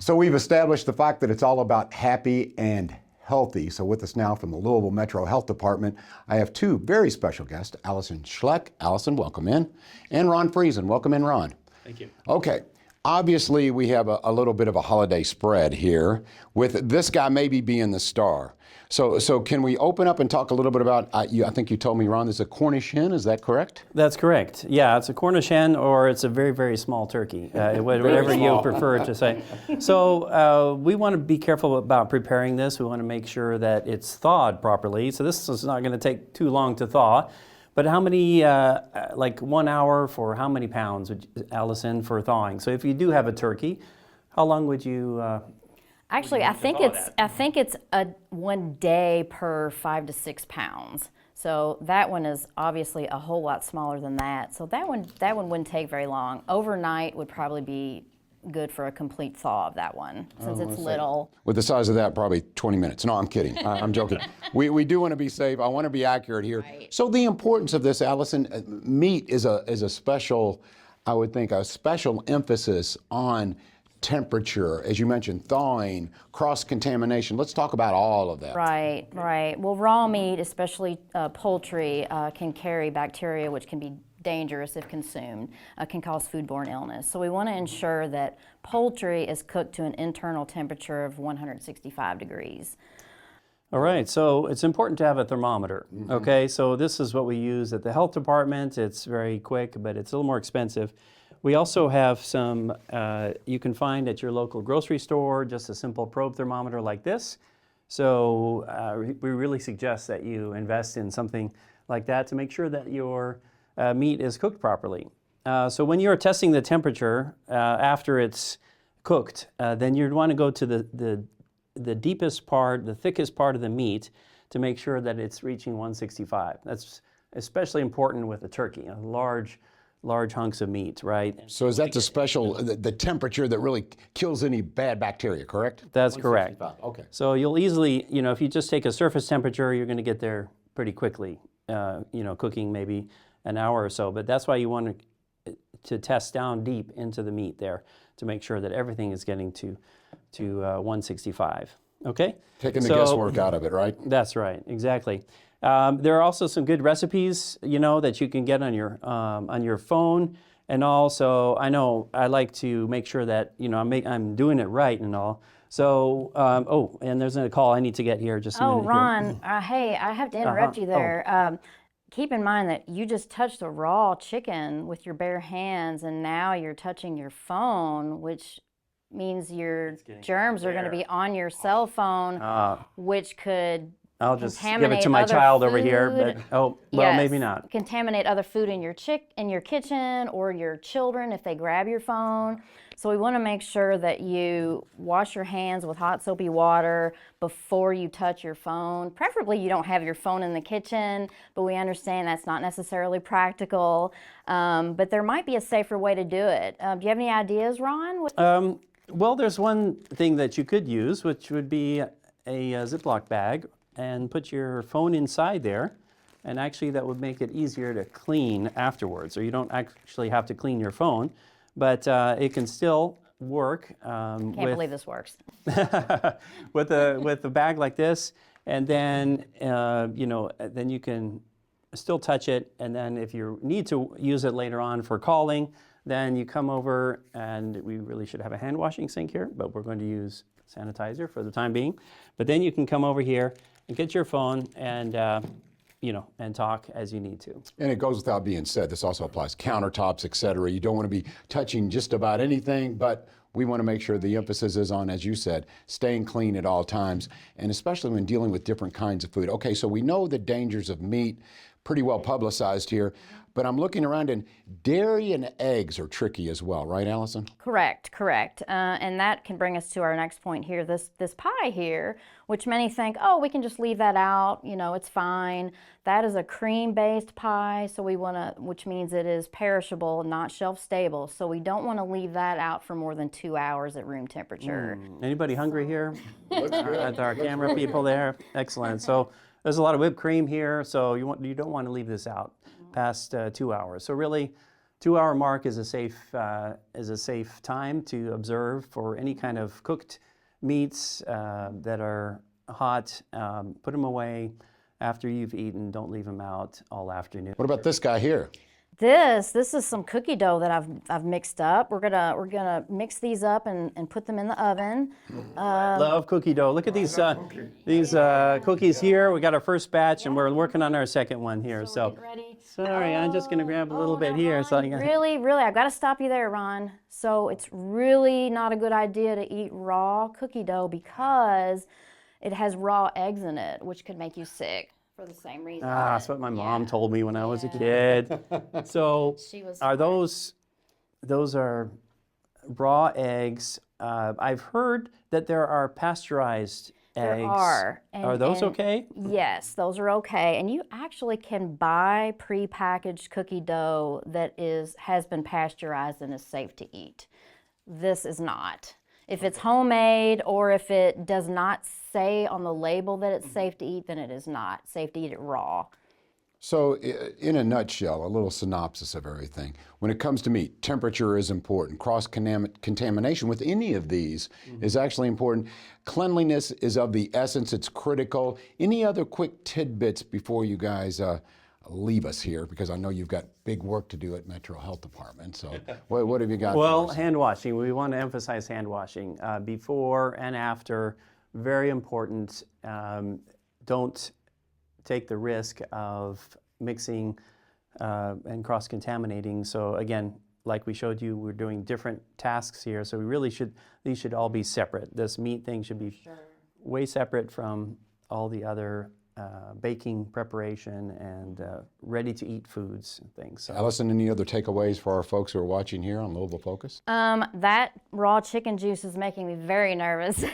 So we've established the fact that it's all about happy and healthy. So with us now from the Louisville Metro Health Department, I have two very special guests, Alison Schleck. Alison, welcome in. And Ron Friesen. Welcome in, Ron. Thank you. Okay. Obviously, we have a little bit of a holiday spread here with this guy maybe being the star. So can we open up and talk a little bit about, I think you told me, Ron, there's a Cornish hen, is that correct? That's correct. Yeah, it's a Cornish hen or it's a very, very small turkey, whatever you prefer to say. So we want to be careful about preparing this. We want to make sure that it's thawed properly. So this is not going to take too long to thaw. But how many, like 1 hour for how many pounds, Allison, for thawing? So if you do have a turkey, how long would you? Actually, I think it's a 1 day per 5 to 6 pounds. So that one is obviously a whole lot smaller than that. So that one wouldn't take very long. Overnight would probably be good for a complete thaw of that one, since it's little. With the size of that, probably 20 minutes. No, I'm kidding. I'm joking. We do want to be safe. I want to be accurate here. Right. So the importance of this, Allison, meat is a special, I would think, a special emphasis on temperature, as you mentioned, thawing, cross-contamination. Let's talk about all of that. Right, right. Well, raw meat, especially poultry, can carry bacteria, which can be dangerous if consumed, can cause foodborne illness. So we want to ensure that poultry is cooked to an internal temperature of 165 degrees. All right, so it's important to have a thermometer, okay? So this is what we use at the health department. It's very quick, but it's a little more expensive. We also have some, you can find at your local grocery store, just a simple probe thermometer like this. So we really suggest that you invest in something like that to make sure that your meat is cooked properly. So when you're testing the temperature after it's cooked, then you'd want to go to the deepest part, the thickest part of the meat to make sure that it's reaching 165. That's especially important with a turkey, a large hunks of meat, right? So is that the temperature that really kills any bad bacteria, correct? That's correct. Okay. So you'll easily, if you just take a surface temperature, you're going to get there pretty quickly, cooking maybe an hour or so. But that's why you want to test down deep into the meat there to make sure that everything is getting to 165. Okay? Taking the guesswork out of it, right? That's right, exactly. There are also some good recipes, that you can get on your phone, and also I like to make sure that I'm doing it right and all. So and there's a call I need to get here just a minute. Oh, Ron, hey, I have to interrupt you there. Keep in mind that you just touched a raw chicken with your bare hands, and now you're touching your phone, which means your germs are going to be on your cell phone, which could I'll just give it to my child over here, but yes, maybe not. Contaminate other food in your kitchen or your children if they grab your phone. So we want to make sure that you wash your hands with hot soapy water before you touch your phone. Preferably you don't have your phone in the kitchen, but we understand that's not necessarily practical. But there might be a safer way to do it. Do you have any ideas, Ron? Well, there's one thing that you could use, which would be a Ziploc bag, and put your phone inside there, and actually that would make it easier to clean afterwards. So you don't actually have to clean your phone, but it can still work. Can't believe this works. with a bag like this, and then then you can still touch it, and then if you need to use it later on for calling, then you come over, and we really should have a hand washing sink here, but we're going to use sanitizer for the time being. But then you can come over here and get your phone and and talk as you need to. And it goes without being said, this also applies countertops, et cetera. You don't want to be touching just about anything, but we want to make sure the emphasis is on, as you said, staying clean at all times, and especially when dealing with different kinds of food. Okay, so we know the dangers of meat, pretty well publicized here, but I'm looking around, and dairy and eggs are tricky as well, right, Allison? Correct. And that can bring us to our next point here, this pie here, which many think, oh, we can just leave that out, it's fine. That is a cream-based pie, so which means it is perishable, not shelf-stable. So we don't want to leave that out for more than 2 hours at room temperature. Anybody hungry here? At our camera people there? Excellent. So there's a lot of whipped cream here, so you don't want to leave this out past 2 hours. So really, 2-hour mark is a safe time to observe for any kind of cooked meats that are hot. Put them away after you've eaten. Don't leave them out all afternoon. What about this guy here? This is some cookie dough that I've mixed up. We're gonna mix these up and put them in the oven. Love cookie dough. Look at these cookies here. We got our first batch, and we're working on our second one here. So, Get ready. sorry, I'm just gonna grab a little bit no, here. Ron, So really, I've got to stop you there, Ron. So it's really not a good idea to eat raw cookie dough because it has raw eggs in it, which could make you sick for the same reason. that's what my mom told me when I was a kid. So, She was are those are raw eggs? I've heard that there are pasteurized eggs. There are. Are those okay? Yes, those are okay. And you actually can buy prepackaged cookie dough that has been pasteurized and is safe to eat. This is not. If it's homemade or if it does not say on the label that it's safe to eat, then it is not safe to eat it raw. So, in a nutshell, a little synopsis of everything. When it comes to meat, temperature is important. Cross-contamination with any of these is actually important. Cleanliness is of the essence. It's critical. Any other quick tidbits before you guys leave us here? Because I know you've got big work to do at Metro Health Department. So, what have you got? Well, for us? hand washing. We want to emphasize hand washing before and after. Very important. Don't take the risk of mixing and cross-contaminating. So again, like we showed you, we're doing different tasks here. So these should all be separate. This meat thing should be way separate from all the other baking preparation and ready-to-eat foods and things. So, Alison, any other takeaways for our folks who are watching here on Louisville Focus? That raw chicken juice is making me very nervous.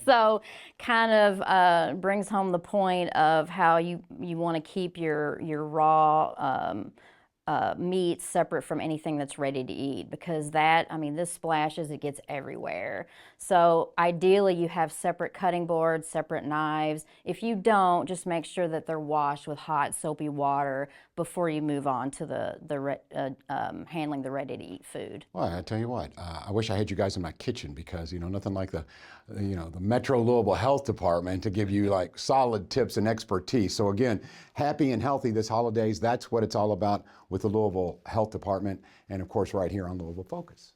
So kind of brings home the point of how you want to keep your raw meat separate from anything that's ready to eat, because this splashes, it gets everywhere. So ideally you have separate cutting boards, separate knives. If you don't, just make sure that they're washed with hot soapy water before you move on to the handling the ready to eat food. Well, I tell you what, I wish I had you guys in my kitchen because, nothing like the Metro Louisville Health Department to give you like solid tips and expertise. So again, happy and healthy this holidays. That's what it's all about with the Louisville Health Department and of course right here on Louisville Focus.